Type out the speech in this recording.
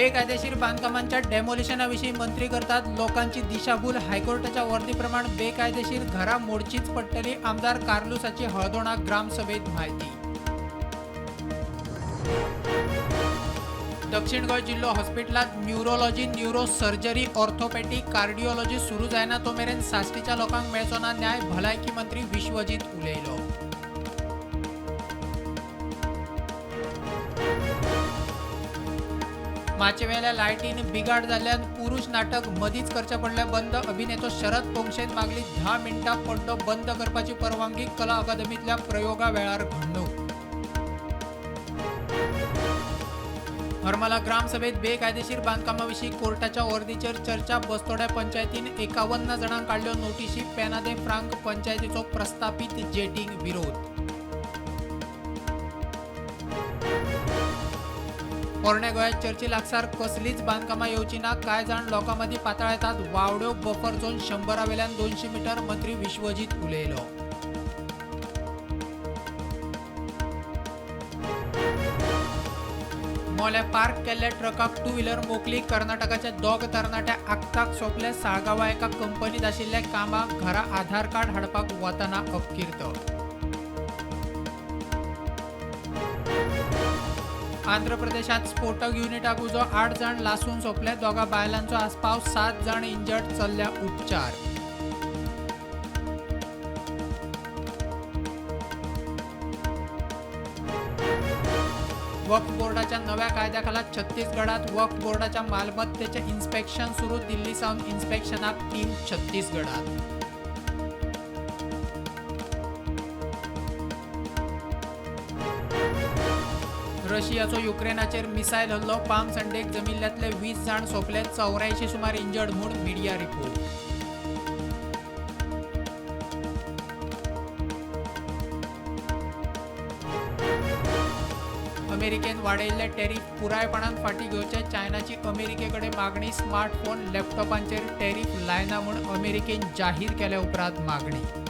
बेकायदेशीर बांधकामांच्या डेमोलिशनाविषयी मंत्री करतात लोकांची दिशाभूल. हायकोर्टाच्या वर्दीप्रमाणे बेकायदेशीर घरा मोडचीच पडटली. आमदार कार्लुसाची हळदोणा ग्रामसभेत माहिती. दक्षिण गोंय जिल्हो हॉस्पिटलात न्यूरोलॉजी, न्यूरो सर्जरी, ऑर्थोपॅटिक, कार्डिओलॉजी सुरू जायना तो मेरेन साश्टीच्या लोकांक मेळचो ना न्याय. भलायकी मंत्री विश्वजीत उलयलो. माचेवेल्या लायटीन बिगाड जाल्ल्यान पुरुष नाटक मदींच करचें पडलें बंद. अभिनेतो शरद पोंक्षेन मागली 10 मिनटां पड्डो बंद करपाची परवानगी. कला अकादमींतल्या प्रयोगा वेळार घडणूक. हरमला ग्रामसभेत बेकायदेशीर बांधकामाविषयी कोर्टाच्या वर्दीचेर चर्चा. बस्तोड्या पंचायतीन 51 जाणांक काडल्यो नोटीशी. पेनादे फ्रांक पंचायतीचो प्रस्थापीत जेटींक विरोध. पोरण्या गोंयांत चर्ची लागसार कसलीच बांदकामां येवची ना. कांय जाण लोकां मदीं पातळ येतात. वावड्यो बफर झोन 100 वेल्यान 200 मीटर. मंत्री विश्वजीत उलयलो. मोल्या पार्क केल्ल्या ट्रकाक 2 व्हीलर मोकली. कर्नाटकाचे दोग तरणाटे आगताक सोंपले. साळगांवां एका कंपनीत आशिल्ले कामाक. घरा आधार कार्ड हाडपाक वतना अपकिर्त. आंध्र प्रदेशात स्फोटक युनिटाक उजो. 8 जाण लासून सोंपले. दोगा बायलांचो आस्पाव. 7 जाण इंजर्ड. चल्ल्या उपचार. वक्फ बोर्डाच्या नव्या कायद्या खाला छत्तीसगडात वक्फ बोर्डाच्या मालमत्तेचे इन्स्पेक्शन सुरू. दिल्ली सावन इन्स्पेक्शनाक टीम छत्तीसगडात. रशियाचो युक्रेनाचेर मिसायल हल्लो. पाम संडेक जमिल्ल्यातले 20 जाण सोंपले. 84 सुमार इंजर्ड म्हूण मिडिया रिपोर्ट. अमेरिकेन वाडयल्ले टॅरिफ पुरायपणान फाटीं घेवचे. चायनाची अमेरिकेकडे मागणी. स्मार्टफोन, लॅपटॉपांचेर टॅरिफ लायना म्हूण अमेरिकेन जाहीर केल्या उपरांत मागणी.